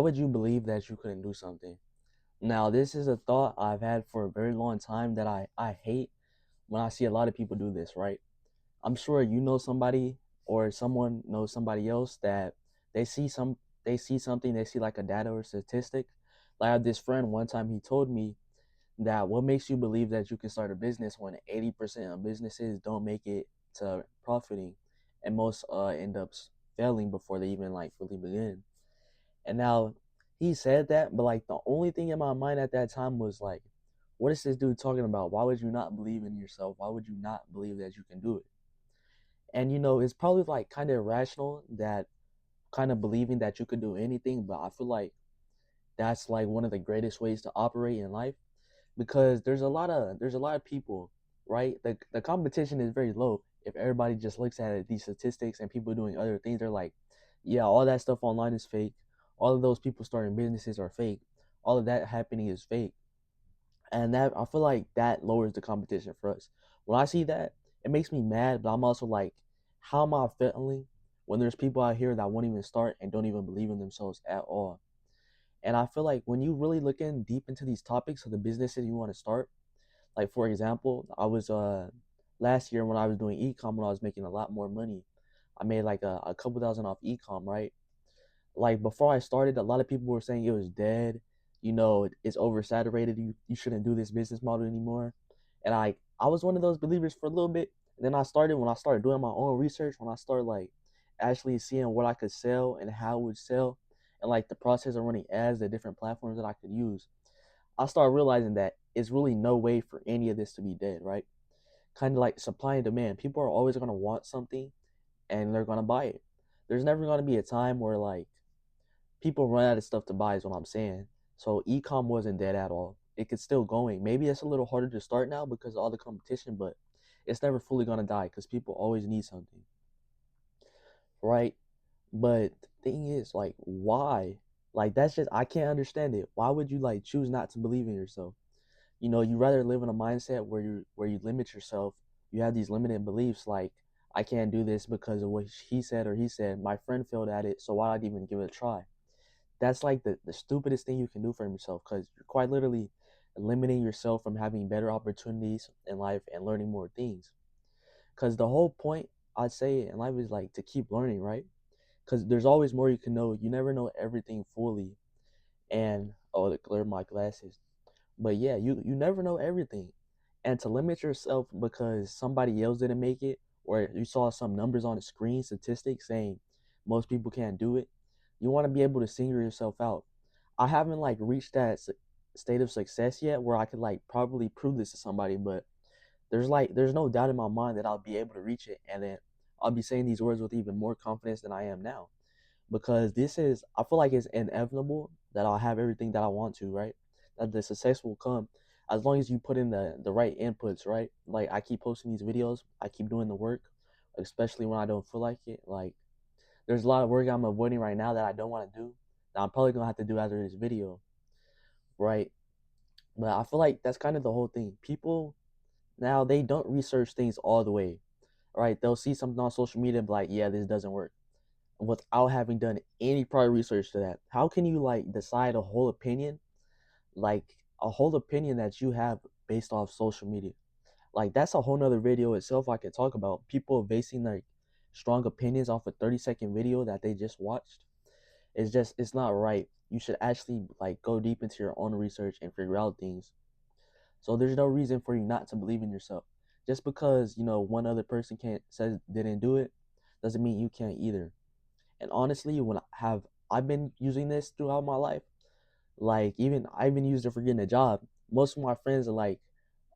Why would you believe that you couldn't do something? Now, this is a thought I've had for a very long time that I hate when I see a lot of people do this, right? I'm sure you know somebody or someone knows somebody else that they see some they see something, they see like a data or statistic. Like I have this friend one time he told me that what makes you believe that you can start a business when 80% of businesses don't make it to profiting and most end up failing before they even like really begin. And now he said that, but like the only thing in my mind at that time was like, what is this dude talking about? Why would you not believe in yourself? Why would you not believe that you can do it? And it's probably like kind of irrational that kind of believing that you could do anything, but I feel like that's like one of the greatest ways to operate in life because there's a lot of people, right? The competition is very low if everybody just looks at it, these statistics and people doing other things. They're like, yeah, all that stuff online is fake. All of those people starting businesses are fake. All of that happening is fake, and that I feel like that lowers the competition for us. When I see that, it makes me mad, but I'm also like, how am I feeling when there's people out here that won't even start and don't even believe in themselves at all? And I feel like when you really look in deep into these topics of the businesses you want to start, like for example, I was last year when I was doing ecom when I was making a lot more money. I made like a couple thousand off ecom, right? Like before I started, a lot of people were saying it was dead. It's oversaturated. You shouldn't do this business model anymore. And I was one of those believers for a little bit. And then when I started doing my own research, when I started like actually seeing what I could sell and how it would sell, and like the process of running ads, the different platforms that I could use, I started realizing that it's really no way for any of this to be dead, right? Kind of like supply and demand. People are always gonna want something and they're gonna buy it. There's never gonna be a time where like people run out of stuff to buy is what I'm saying. So ecom wasn't dead at all. It could still going. Maybe it's a little harder to start now because of all the competition, but it's never fully gonna die because people always need something, right? But the thing is, like, why? Like that's just I can't understand it. Why would you like choose not to believe in yourself? You rather live in a mindset where you limit yourself. You have these limited beliefs like I can't do this because of what he said or he said. My friend failed at it, so why not even give it a try? That's like the stupidest thing you can do for yourself because you're quite literally limiting yourself from having better opportunities in life and learning more things. Because the whole point I'd say in life is like to keep learning, right? Because there's always more you can know. You never know everything fully. And oh, the glare of my glasses. But yeah, you never know everything. And to limit yourself because somebody else didn't make it, or you saw some numbers on the screen, statistics saying most people can't do it, you want to be able to single yourself out. I haven't like reached that state of success yet where I could like probably prove this to somebody, but there's no doubt in my mind that I'll be able to reach it, and then I'll be saying these words with even more confidence than I am now because I feel like it's inevitable that I'll have everything that I want to, right? That the success will come as long as you put in the right inputs, right? Like I keep posting these videos, I keep doing the work, especially when I don't feel like it. Like there's a lot of work I'm avoiding right now that I don't want to do that I'm probably gonna have to do after this video, right? But I feel like that's kind of the whole thing. People now they don't research things all the way, right? They'll see something on social media and be like, yeah, this doesn't work without having done any prior research to that. How can you like decide like a whole opinion that you have based off social media? Like that's a whole nother video itself I could talk about. People basing like strong opinions off a 30-second video that they just watched. It's not right. You should actually like go deep into your own research and figure out things. So there's no reason for you not to believe in yourself. Just because, one other person can't says didn't do it doesn't mean you can't either. And honestly, I've been using this throughout my life, like even I even used it for getting a job. Most of my friends are like,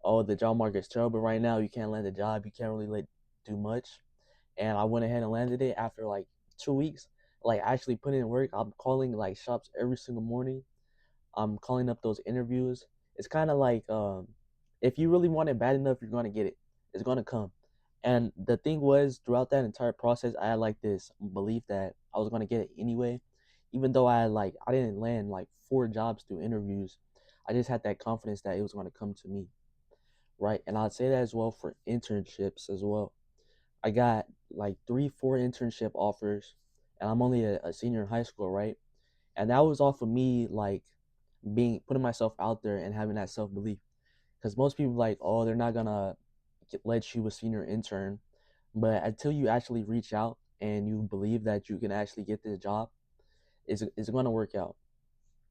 "Oh, the job market's terrible right now. You can't land a job. You can't really do much." And I went ahead and landed it after like 2 weeks. Like actually putting in work. I'm calling like shops every single morning. I'm calling up those interviews. It's kind of like if you really want it bad enough, you're gonna get it. It's gonna come. And the thing was, throughout that entire process, I had like this belief that I was gonna get it anyway, even though I didn't land like 4 jobs through interviews. I just had that confidence that it was gonna come to me, right? And I'd say that as well for internships as well. I got like 3, 4 internship offers, and I'm only a senior in high school, right? And that was off of me like being putting myself out there and having that self belief. Because most people like, oh, they're not gonna let you a senior intern, but until you actually reach out and you believe that you can actually get this job, it's gonna work out.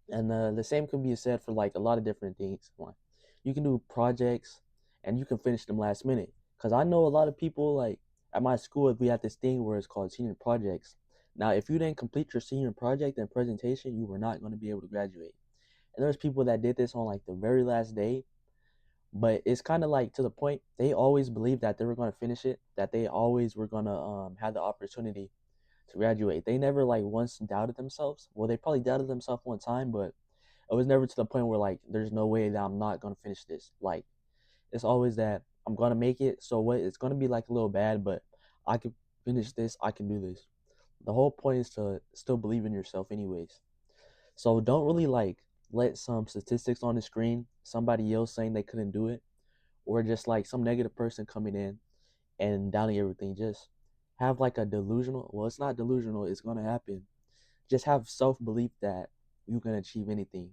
And the same can be said for like a lot of different things. Like you can do projects and you can finish them last minute. Cause I know a lot of people like at my school we had this thing where it's called senior projects. Now, if you didn't complete your senior project and presentation, you were not going to be able to graduate. And there's people that did this on like the very last day, but it's kind of like to the point they always believed that they were going to finish it, that they always were going to have the opportunity to graduate. They never like once doubted themselves. Well, they probably doubted themselves one time, but it was never to the point where like there's no way that I'm not gonna finish this. Like it's always that I'm gonna make it. So what? It's gonna be like a little bad, but I can finish this. I can do this. The whole point is to still believe in yourself, anyways. So don't really like let some statistics on the screen, somebody else saying they couldn't do it, or just like some negative person coming in and downing everything. Just have like a delusional. Well, it's not delusional. It's gonna happen. Just have self belief that you can achieve anything.